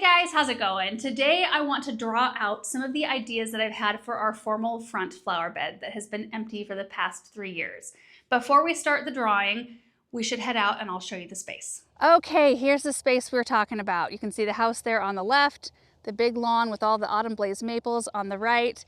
Hey guys, how's it going? Today I want to draw out some of the ideas that I've had for our formal front flower bed that has been empty for the past 3 years. Before we start the drawing, we should head out and I'll show you the space. Okay, here's the space we were talking about. You can see the house there on the left, the big lawn with all the autumn blaze maples on the right,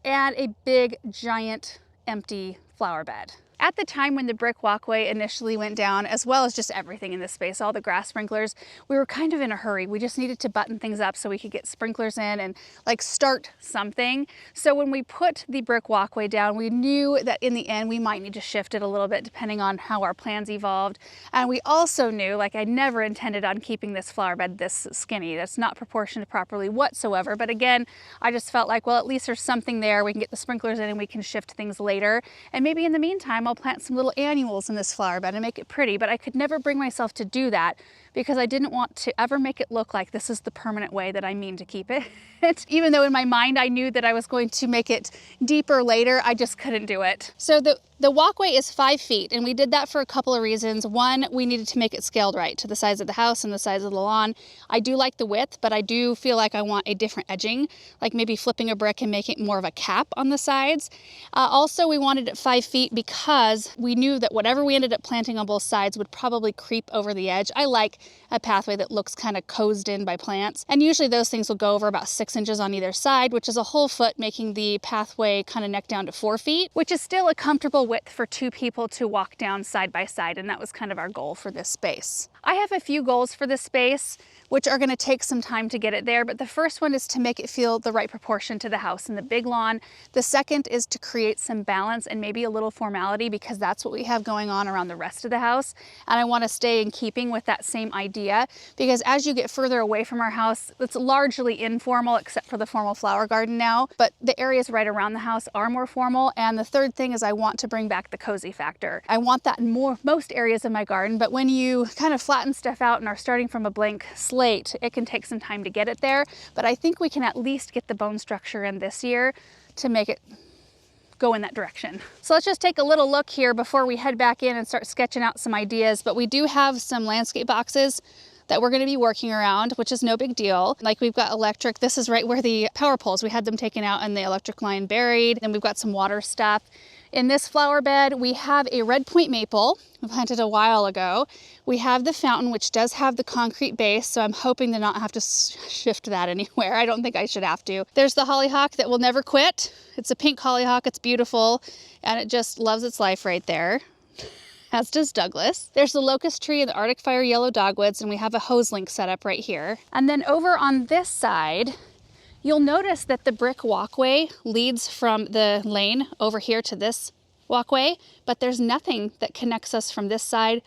and a big giant empty flower bed. At the time when the brick walkway initially went down, as well as just everything in this space, all the grass sprinklers, we were kind of in a hurry. We just needed to button things up so we could get sprinklers in and like start something. So when we put the brick walkway down, we knew that in the end we might need to shift it a little bit depending on how our plans evolved. And we also knew, like, I never intended on keeping this flower bed this skinny. That's not proportioned properly whatsoever. But again, I just felt like, well, at least there's something there. We can get the sprinklers in and we can shift things later. And maybe in the meantime, I'll plant some little annuals in this flower bed and make it pretty, but I could never bring myself to do that because I didn't want to ever make it look like this is the permanent way that I mean to keep it. Even though in my mind I knew that I was going to make it deeper later, I just couldn't do it. So the walkway is 5 feet, and we did that for a couple of reasons. One, we needed to make it scaled right to the size of the house and the size of the lawn. I do like the width, but I do feel like I want a different edging, like maybe flipping a brick and making more of a cap on the sides. Also, we wanted it 5 feet because we knew that whatever we ended up planting on both sides would probably creep over the edge. I like a pathway that looks kind of closed in by plants, and usually those things will go over about 6 inches on either side, which is a whole foot, making the pathway kind of neck down to 4 feet, which is still a comfortable width for 2 people to walk down side by side, and that was kind of our goal for this space. I have a few goals for this space, which are going to take some time to get it there, but the first one is to make it feel the right proportion to the house and the big lawn. The second is to create some balance and maybe a little formality, because that's what we have going on around the rest of the house, and I want to stay in keeping with that same idea, because as you get further away from our house, it's largely informal except for the formal flower garden now, but the areas right around the house are more formal. And the third thing is I want to bring back the cozy factor. I want that in most areas of my garden, but when you kind of flatten stuff out and are starting from a blank slate, it can take some time to get it there, but I think we can at least get the bone structure in this year to make it go in that direction. So let's just take a little look here before we head back in and start sketching out some ideas. But we do have some landscape boxes that we're going to be working around, which is no big deal. Like, we've got electric. This is right where the power poles, we had them taken out and the electric line buried. Then we've got some water stuff. In this flower bed, we have a red point maple we planted a while ago. We have the fountain, which does have the concrete base, so I'm hoping to not have to shift that anywhere. I don't think I should have to. There's the hollyhock that will never quit. It's a pink hollyhock. It's beautiful, and it just loves its life right there, as does Douglas. There's the locust tree and the Arctic fire yellow dogwoods, and we have a hose link set up right here. And then over on this side, you'll notice that the brick walkway leads from the lane over here to this walkway, but there's nothing that connects us from this side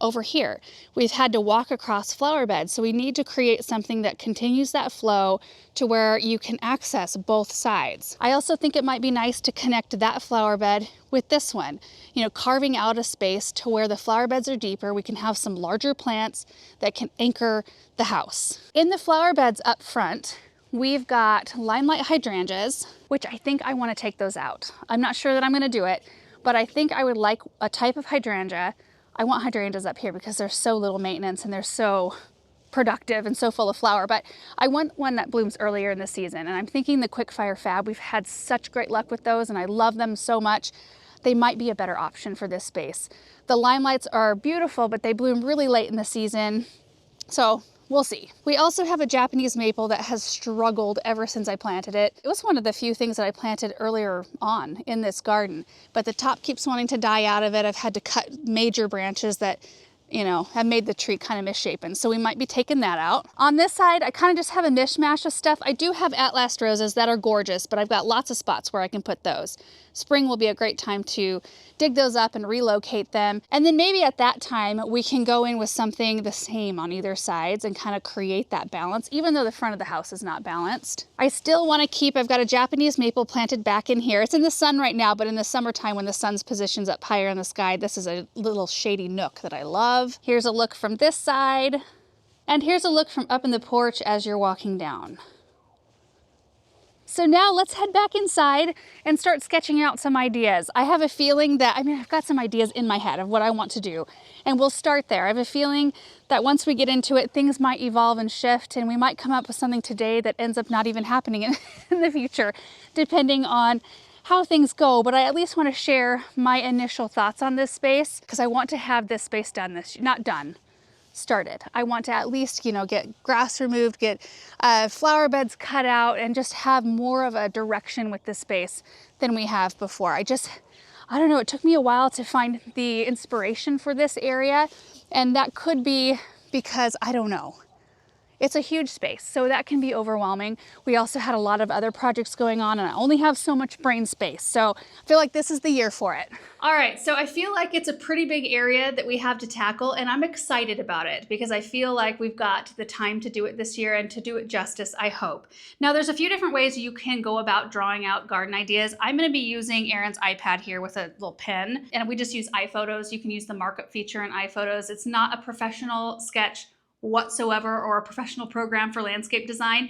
over here. We've had to walk across flower beds, so we need to create something that continues that flow to where you can access both sides. I also think it might be nice to connect that flower bed with this one, you know, carving out a space to where the flower beds are deeper. We can have some larger plants that can anchor the house. In the flower beds up front, we've got limelight hydrangeas, which I think I want to take those out. I'm not sure that I'm going to do it, but I think I would like a type of hydrangea. I want hydrangeas up here because they're so little maintenance and they're so productive and so full of flower, but I want one that blooms earlier in the season. And I'm thinking the Quickfire Fab, we've had such great luck with those and I love them so much. They might be a better option for this space. The limelights are beautiful, but they bloom really late in the season. So we'll see. We also have a Japanese maple that has struggled ever since I planted it. It was one of the few things that I planted earlier on in this garden, but the top keeps wanting to die out of it. I've had to cut major branches that, you know, have made the tree kind of misshapen. So we might be taking that out. On this side, I kind of just have a mishmash of stuff. I do have Atlas roses that are gorgeous, but I've got lots of spots where I can put those. Spring will be a great time to dig those up and relocate them. And then maybe at that time, we can go in with something the same on either sides and kind of create that balance, even though the front of the house is not balanced. I still want to keep, I've got a Japanese maple planted back in here. It's in the sun right now, but in the summertime when the sun's positions up higher in the sky, this is a little shady nook that I love. Here's a look from this side, and here's a look from up in the porch as you're walking down. So now let's head back inside and start sketching out some ideas. I have a feeling that, I've got some ideas in my head of what I want to do, and we'll start there. I have a feeling that once we get into it, things might evolve and shift, and we might come up with something today that ends up not even happening in the future, depending on how things go. But I at least want to share my initial thoughts on this space, because I want to have this space done not done, started. I want to at least, get grass removed, get flower beds cut out, and just have more of a direction with this space than we have before. I don't know, it took me a while to find the inspiration for this area, and that could be because, I don't know. It's a huge space, so that can be overwhelming. We also had a lot of other projects going on, and I only have so much brain space, so I feel like this is the year for it. All right, so I feel like it's a pretty big area that we have to tackle, and I'm excited about it because I feel like we've got the time to do it this year and to do it justice, I hope. Now, there's a few different ways you can go about drawing out garden ideas. I'm gonna be using Erin's iPad here with a little pen, and we just use iPhotos. You can use the markup feature in iPhotos. It's not a professional sketch whatsoever or a professional program for landscape design.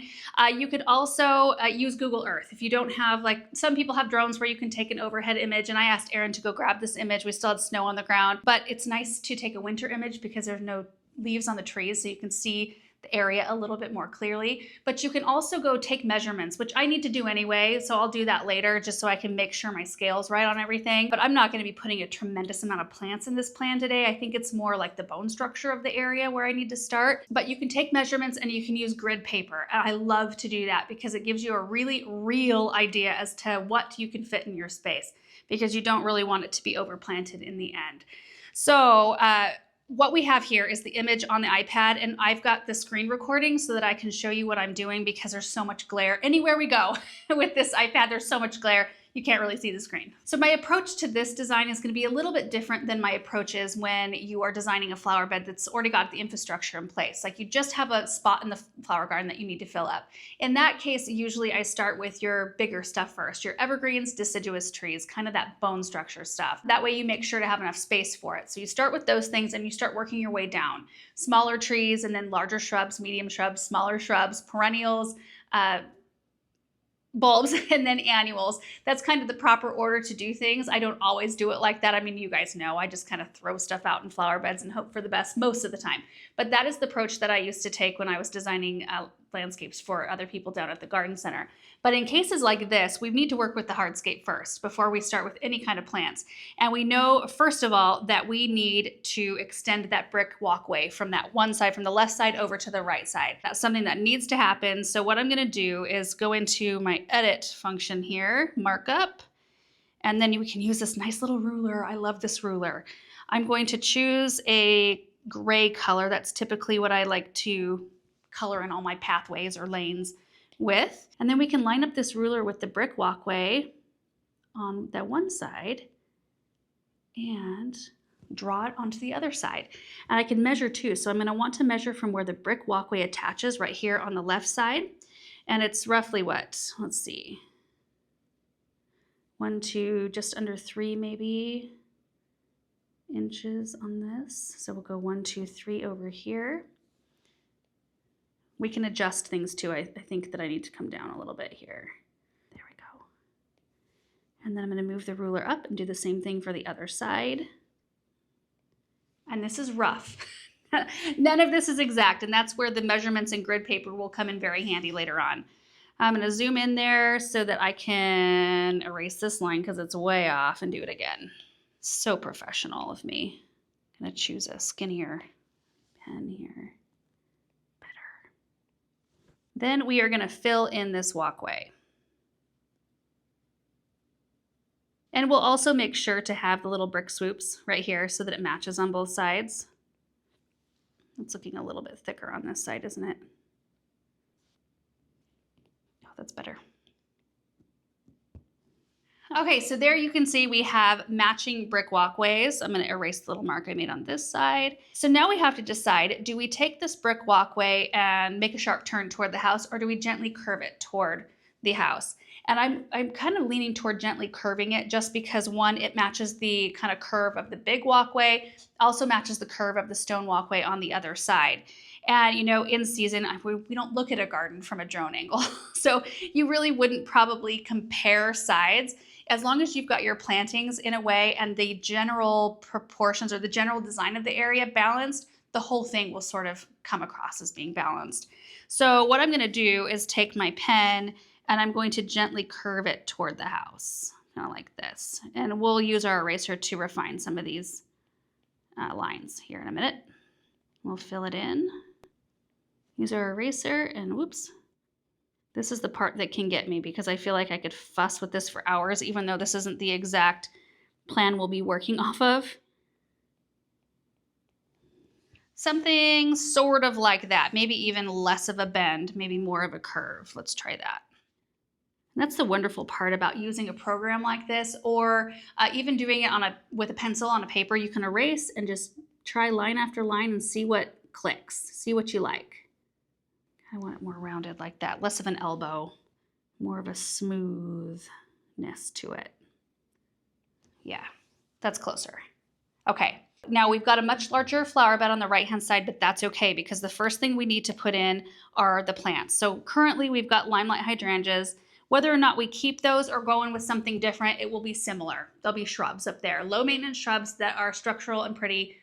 You could also use Google Earth. If you don't have, some people have drones where you can take an overhead image, and I asked Erin to go grab this image. We still had snow on the ground, but it's nice to take a winter image because there's no leaves on the trees, so you can see the area a little bit more clearly. But you can also go take measurements, which I need to do anyway, so I'll do that later just so I can make sure my scale's right on everything. But I'm not going to be putting a tremendous amount of plants in this plan today. I think it's more like the bone structure of the area where I need to start. But you can take measurements and you can use grid paper. And I love to do that because it gives you a really real idea as to what you can fit in your space, because you don't really want it to be overplanted in the end. So, what we have here is the image on the iPad, and I've got the screen recording so that I can show you what I'm doing because there's so much glare. Anywhere we go with this iPad, there's so much glare, you can't really see the screen. So my approach to this design is going to be a little bit different than my approach is when you are designing a flower bed that's already got the infrastructure in place. Like you just have a spot in the flower garden that you need to fill up. In that case, usually I start with your bigger stuff first, your evergreens, deciduous trees, kind of that bone structure stuff. That way you make sure to have enough space for it. So you start with those things and you start working your way down. Smaller trees and then larger shrubs, medium shrubs, smaller shrubs, perennials, bulbs, and then annuals. That's kind of the proper order to do things. I don't always do it like that. I mean, you guys know, I just kind of throw stuff out in flower beds and hope for the best most of the time. But that is the approach that I used to take when I was designing landscapes for other people down at the garden center. But in cases like this, we need to work with the hardscape first before we start with any kind of plants. And we know, first of all, that we need to extend that brick walkway from that one side, from the left side over to the right side. That's something that needs to happen. So what I'm going to do is go into my edit function here, markup, and then we can use this nice little ruler. I love this ruler. I'm going to choose a gray color. That's typically what I like to color in all my pathways or lanes with. And then we can line up this ruler with the brick walkway on that one side and draw it onto the other side. And I can measure too. So I'm going to want to measure from where the brick walkway attaches right here on the left side. And it's roughly what? Let's see. 1, 2, just under 3 maybe inches on this. So we'll go 1, 2, 3 over here. We can adjust things too. I think that I need to come down a little bit here. There we go. And then I'm going to move the ruler up and do the same thing for the other side. And this is rough. None of this is exact, and that's where the measurements and grid paper will come in very handy later on. I'm going to zoom in there so that I can erase this line because it's way off and do it again. So professional of me. I'm going to choose a skinnier pen here. Then we are going to fill in this walkway. And we'll also make sure to have the little brick swoops right here so that it matches on both sides. It's looking a little bit thicker on this side, isn't it? Oh, that's better. Okay, so there you can see we have matching brick walkways. I'm going to erase the little mark I made on this side. So now we have to decide, do we take this brick walkway and make a sharp turn toward the house, or do we gently curve it toward the house? And I'm kind of leaning toward gently curving it just because, one, it matches the kind of curve of the big walkway, also matches the curve of the stone walkway on the other side. And, you know, in season, we don't look at a garden from a drone angle. So you really wouldn't probably compare sides. As long as you've got your plantings in a way and the general proportions or the general design of the area balanced, the whole thing will sort of come across as being balanced. So what I'm going to do is take my pen and I'm going to gently curve it toward the house, kind of like this. And we'll use our eraser to refine some of these lines here in a minute. We'll fill it in. Use our eraser and whoops. This is the part that can get me because I feel like I could fuss with this for hours, even though this isn't the exact plan we'll be working off of. Something sort of like that, maybe even less of a bend, maybe more of a curve. Let's try that. And that's the wonderful part about using a program like this, or even doing it with a pencil on a paper. You can erase and just try line after line and see what clicks, see what you like. I want it more rounded like that, less of an elbow, more of a smoothness to it. Yeah, that's closer. Okay. Now we've got a much larger flower bed on the right-hand side, but that's okay because the first thing we need to put in are the plants. So currently we've got limelight hydrangeas. Whether or not we keep those or go in with something different, it will be similar. There'll be shrubs up there, low maintenance shrubs that are structural and pretty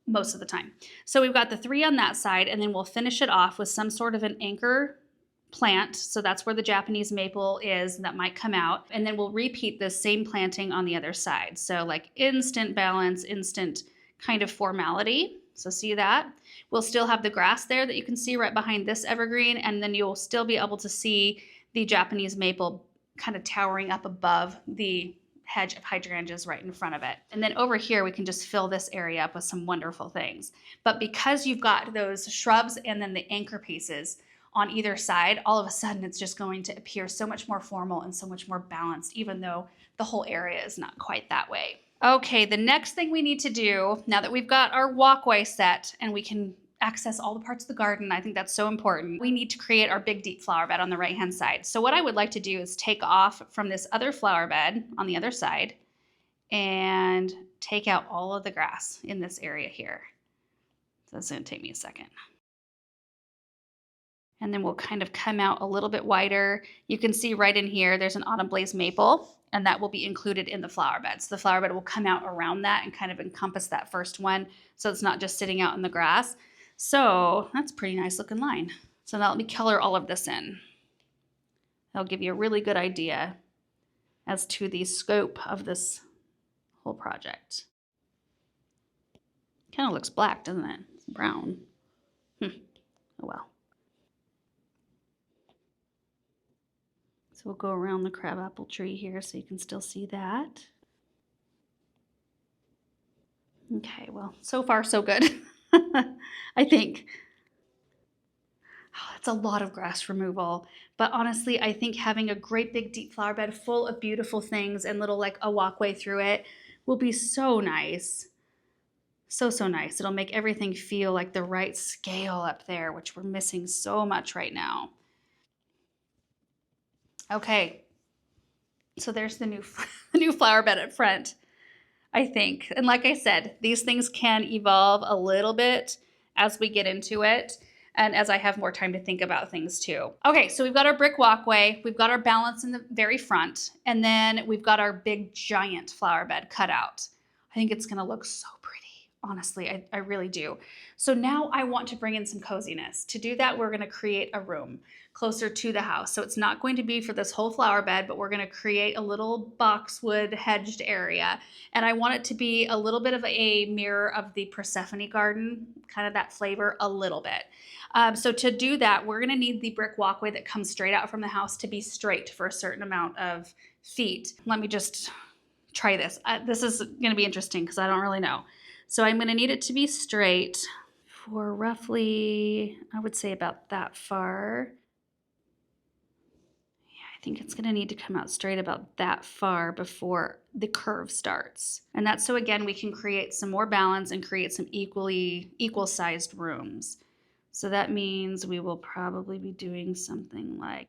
most of the time. So we've got the 3 on that side, and then we'll finish it off with some sort of an anchor plant. So that's where the Japanese maple is that might come out. And then we'll repeat this same planting on the other side. So like instant balance, instant kind of formality. So see that? We'll still have the grass there that you can see right behind this evergreen. And then you'll still be able to see the Japanese maple kind of towering up above the hedge of hydrangeas right in front of it. And then over here, we can just fill this area up with some wonderful things. But because you've got those shrubs and then the anchor pieces on either side, all of a sudden it's just going to appear so much more formal and so much more balanced, even though the whole area is not quite that way. Okay, the next thing we need to do, now that we've got our walkway set and we can access all the parts of the garden, I think that's so important, we need to create our big deep flower bed on the right-hand side. So what I would like to do is take off from this other flower bed on the other side and take out all of the grass in this area here. So that's going to take me a second. And then we'll kind of come out a little bit wider. You can see right in here, there's an autumn blaze maple, and that will be included in the flower bed. So the flower bed will come out around that and kind of encompass that first one, so it's not just sitting out in the grass. So that's a pretty nice looking line. So now let me color all of this in. That'll give you a really good idea as to the scope of this whole project. Kind of looks black, doesn't it? It's brown. Oh well. So we'll go around the crabapple tree here so you can still see that. Okay, well, so far so good, I think. Oh, that's a lot of grass removal. But honestly, I think having a great big deep flower bed full of beautiful things and little like a walkway through it will be so nice. So nice. It'll make everything feel like the right scale up there, which we're missing so much right now. Okay, so there's the new flower bed up front, I think. And like I said, these things can evolve a little bit as we get into it and as I have more time to think about things too. Okay, so we've got our brick walkway, we've got our balance in the very front, and then we've got our big giant flower bed cut out. I think it's gonna look so pretty. Honestly, I really do. So now I want to bring in some coziness. To do that, we're gonna create a room closer to the house. So it's not going to be for this whole flower bed, but we're gonna create a little boxwood hedged area. And I want it to be a little bit of a mirror of the Persephone garden, kind of that flavor a little bit. So to do that, we're gonna need the brick walkway that comes straight out from the house to be straight for a certain amount of feet. Let me just try this. This is gonna be interesting because I don't really know. So I'm gonna need it to be straight for roughly, I would say about that far. Yeah, I think it's gonna need to come out straight about that far before the curve starts. And that's so again, we can create some more balance and create some equal sized rooms. So that means we will probably be doing something like,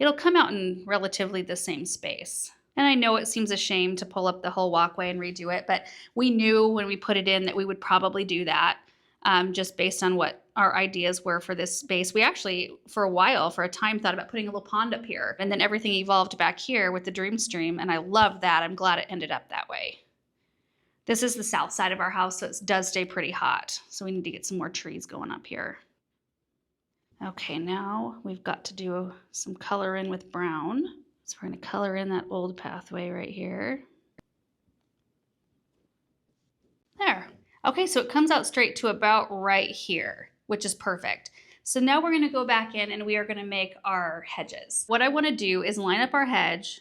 it'll come out in relatively the same space. And I know it seems a shame to pull up the whole walkway and redo it, but we knew when we put it in that we would probably do that just based on what our ideas were for this space. We actually, for a time, thought about putting a little pond up here. And then everything evolved back here with the dream stream. And I love that. I'm glad it ended up that way. This is the south side of our house, so it does stay pretty hot. So we need to get some more trees going up here. Okay, now we've got to do some color in with brown. So we're going to color in that old pathway right here. There. Okay, so it comes out straight to about right here, which is perfect. So now we're going to go back in and we are going to make our hedges. What I want to do is line up our hedge.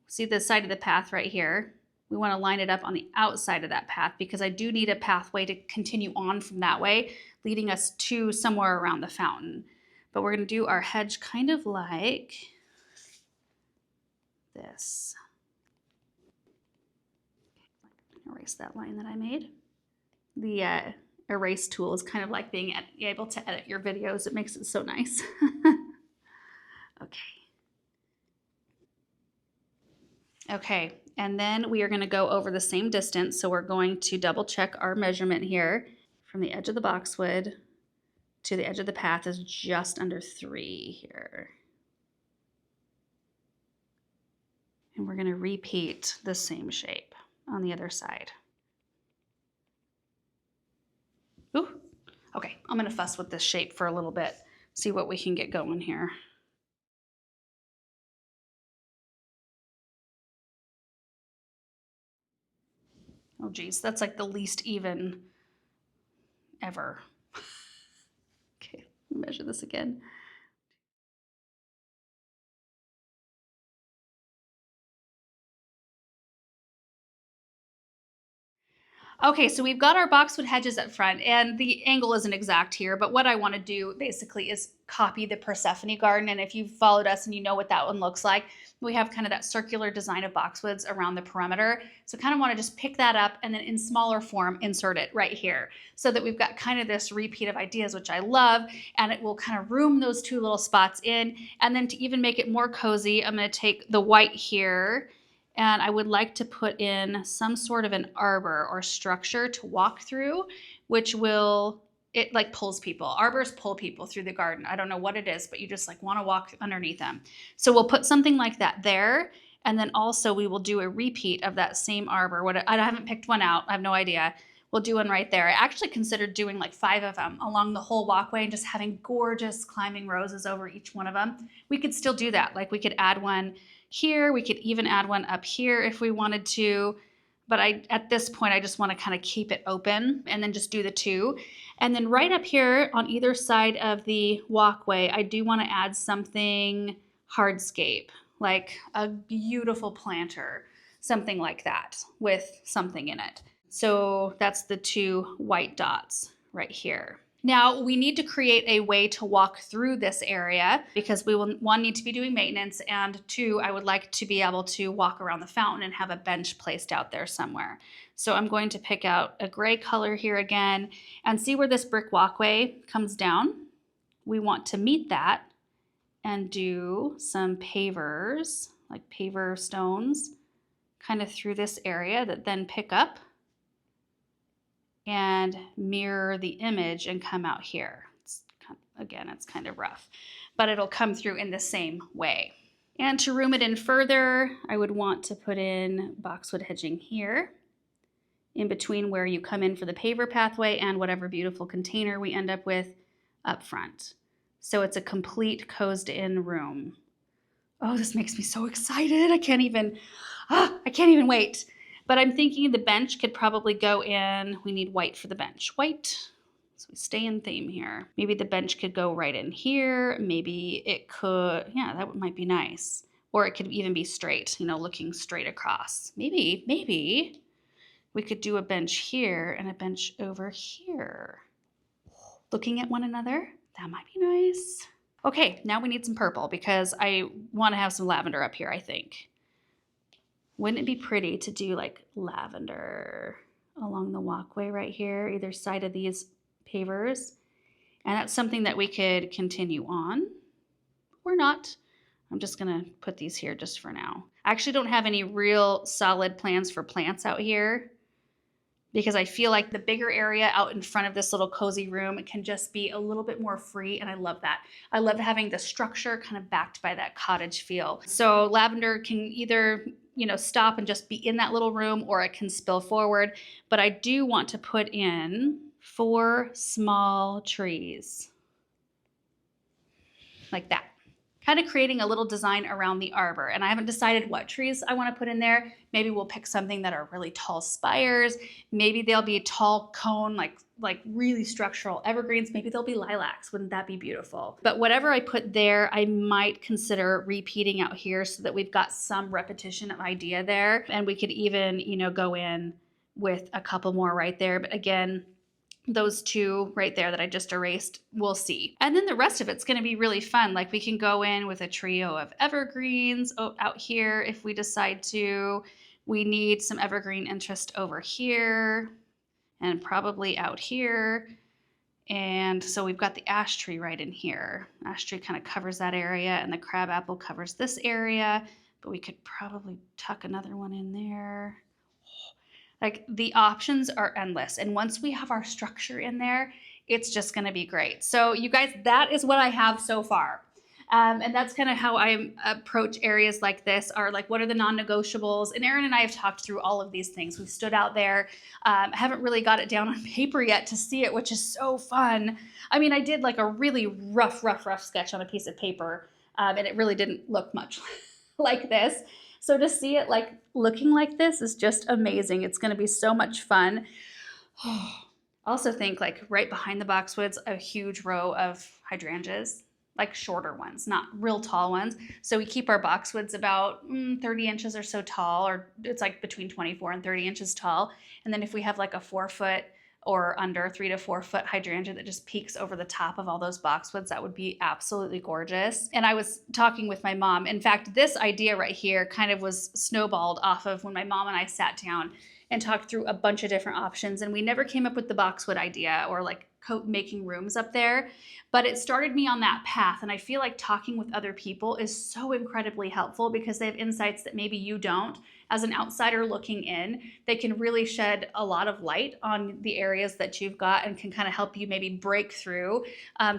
See the side of the path right here? We want to line it up on the outside of that path because I do need a pathway to continue on from that way, leading us to somewhere around the fountain. But we're going to do our hedge kind of like this. Erase that line that I made. The erase tool is kind of like being able to edit your videos. It makes it so nice. Okay. Okay, and then we are going to go over the same distance. So we're going to double check our measurement here. From the edge of the boxwood to the edge of the path is just under 3 here. And we're going to repeat the same shape on the other side. Ooh, okay, I'm going to fuss with this shape for a little bit, see what we can get going here. Oh geez, that's like the least even ever. Okay, measure this again. Okay, so we've got our boxwood hedges up front, and the angle isn't exact here, but what I want to do basically is copy the Persephone garden. And if you've followed us and you know what that one looks like, we have kind of that circular design of boxwoods around the perimeter. So kind of want to just pick that up and then in smaller form, insert it right here so that we've got kind of this repeat of ideas, which I love, and it will kind of room those two little spots in. And then to even make it more cozy, I'm going to take the white here, and I would like to put in some sort of an arbor or structure to walk through, which will, it like pulls people. Arbors pull people through the garden. I don't know what it is, but you just like want to walk underneath them. So we'll put something like that there. And then also we will do a repeat of that same arbor. I haven't picked one out. I have no idea. We'll do one right there. I actually considered doing like 5 of them along the whole walkway and just having gorgeous climbing roses over each one of them. We could still do that. Like we could add one here. We could even add one up here if we wanted to. But at this point, I just want to kind of keep it open and then just do the 2. And then right up here on either side of the walkway, I do want to add something hardscape, like a beautiful planter, something like that with something in it. So that's the 2 white dots right here. Now we need to create a way to walk through this area because we will, 1, need to be doing maintenance, and 2, I would like to be able to walk around the fountain and have a bench placed out there somewhere. So I'm going to pick out a gray color here again and see where this brick walkway comes down. We want to meet that and do some pavers, like paver stones, kind of through this area that then pick up and mirror the image and come out here. Again, it's kind of rough, but it'll come through in the same way. And to room it in further, I would want to put in boxwood hedging here, in between where you come in for the paver pathway and whatever beautiful container we end up with up front. So it's a complete closed in room. Oh, this makes me so excited. I can't even wait. But I'm thinking the bench could probably go in. We need white for the bench. White. So we stay in theme here. Maybe the bench could go right in here. Maybe it could, yeah, that might be nice. Or it could even be straight, you know, looking straight across. Maybe we could do a bench here and a bench over here. Looking at one another. That might be nice. Okay, now we need some purple because I want to have some lavender up here, I think. Wouldn't it be pretty to do like lavender along the walkway right here, either side of these pavers? And that's something that we could continue on or not. I'm just gonna put these here just for now. I actually don't have any real solid plans for plants out here, because I feel like the bigger area out in front of this little cozy room can just be a little bit more free, and I love that. I love having the structure kind of backed by that cottage feel. So lavender can either, you know, stop and just be in that little room, or it can spill forward. But I do want to put in 4 small trees like that, kind of creating a little design around the arbor. And I haven't decided what trees I want to put in there. Maybe we'll pick something that are really tall spires. Maybe they'll be a tall cone, like really structural evergreens. Maybe they'll be lilacs. Wouldn't that be beautiful? But whatever I put there, I might consider repeating out here so that we've got some repetition of idea there. And we could even, you know, go in with a couple more right there. But again, those 2 right there that I just erased, we'll see. And then the rest of it's going to be really fun. Like we can go in with a trio of evergreens out here if we decide to. We need some evergreen interest over here and probably out here. And so we've got the ash tree right in here. Ash tree kind of covers that area, and the crabapple covers this area, but we could probably tuck another one in there. Like the options are endless. And once we have our structure in there, it's just going to be great. So you guys, that is what I have so far. And that's kind of how I approach areas like this, are like, what are the non-negotiables? And Erin and I have talked through all of these things. We've stood out there. I haven't really got it down on paper yet to see it, which is so fun. I mean, I did like a really rough sketch on a piece of paper, and it really didn't look much like this. So to see it like looking like this is just amazing. It's going to be so much fun. Also think like right behind the boxwoods, a huge row of hydrangeas, like shorter ones, not real tall ones. So we keep our boxwoods about 30 inches or so tall, or it's like between 24 and 30 inches tall. And then if we have like a 4-foot or under 3 to 4 foot hydrangea that just peeks over the top of all those boxwoods, that would be absolutely gorgeous. And I was talking with my mom. In fact, this idea right here kind of was snowballed off of when my mom and I sat down and talked through a bunch of different options. And we never came up with the boxwood idea or like making rooms up there, but it started me on that path. And I feel like talking with other people is so incredibly helpful because they have insights that maybe you don't. As an outsider looking in, they can really shed a lot of light on the areas that you've got and can kind of help you maybe break through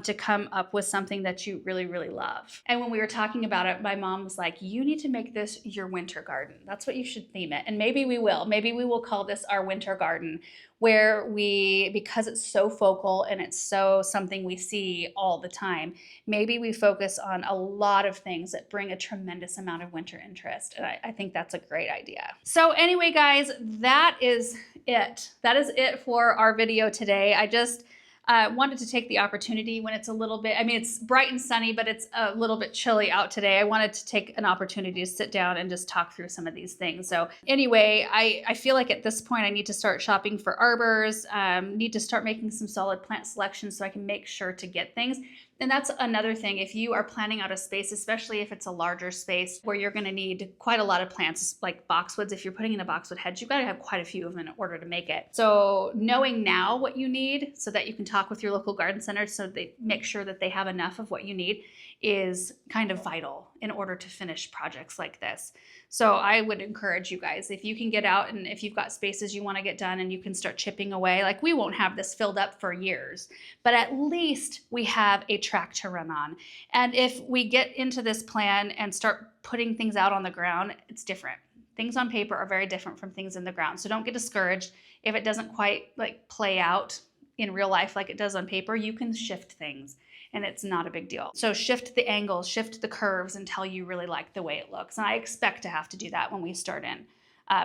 to come up with something that you really, really love. And when we were talking about it, my mom was like, you need to make this your winter garden. That's what you should theme it. And maybe we will. Maybe we will call this our winter garden, where we, because it's so focal and it's so something we see all the time, maybe we focus on a lot of things that bring a tremendous amount of winter interest. And I think that's a great idea. So anyway, guys, that is it. That is it for our video today. I just wanted to take the opportunity when it's a little bit, I mean, it's bright and sunny, but it's a little bit chilly out today. I wanted to take an opportunity to sit down and just talk through some of these things. So anyway, I feel like at this point I need to start shopping for arbors, need to start making some solid plant selections so I can make sure to get things. And that's another thing. If you are planning out a space, especially if it's a larger space where you're going to need quite a lot of plants, like boxwoods, if you're putting in a boxwood hedge, you've got to have quite a few of them in order to make it. So knowing now what you need so that you can talk with your local garden center so they make sure that they have enough of what you need is kind of vital in order to finish projects like this. So I would encourage you guys, if you can get out and if you've got spaces you want to get done and you can start chipping away, like we won't have this filled up for years, but at least we have a track to run on. And if we get into this plan and start putting things out on the ground, it's different. Things on paper are very different from things in the ground. So don't get discouraged if it doesn't quite like play out in real life like it does on paper. You can shift things and it's not a big deal. So shift the angles, shift the curves until you really like the way it looks. And I expect to have to do that when we start in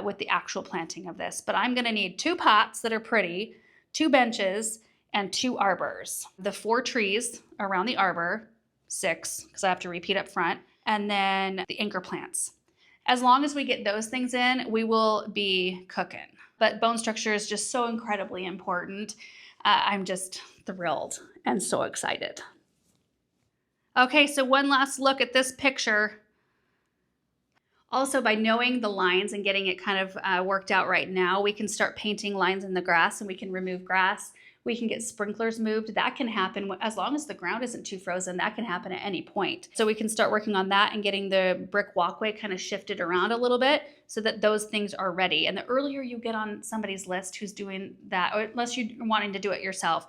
with the actual planting of this. But I'm gonna need 2 pots that are pretty, 2 benches, and 2 arbors. The 4 trees around the arbor, 6, because I have to repeat up front, and then the anchor plants. As long as we get those things in, we will be cooking. But bone structure is just so incredibly important. I'm just thrilled and so excited. Okay, so one last look at this picture. Also, by knowing the lines and getting it kind of worked out right now, we can start painting lines in the grass and we can remove grass. We can get sprinklers moved. That can happen as long as the ground isn't too frozen. That can happen at any point. So we can start working on that and getting the brick walkway kind of shifted around a little bit so that those things are ready. And the earlier you get on somebody's list who's doing that, or unless you're wanting to do it yourself,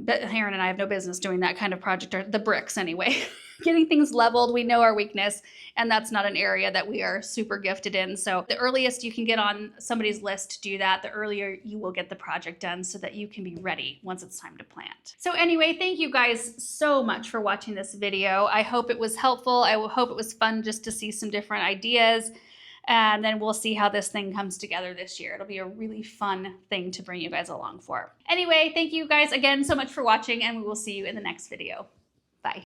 but Aaron and I have no business doing that kind of project, or the bricks anyway. Getting things leveled, we know our weakness, and that's not an area that we are super gifted in. So the earliest you can get on somebody's list to do that, the earlier you will get the project done so that you can be ready once it's time to plant. So anyway, thank you guys so much for watching this video. I hope it was helpful. I hope it was fun just to see some different ideas. And then we'll see how this thing comes together this year. It'll be a really fun thing to bring you guys along for. Anyway, thank you guys again so much for watching, and we will see you in the next video.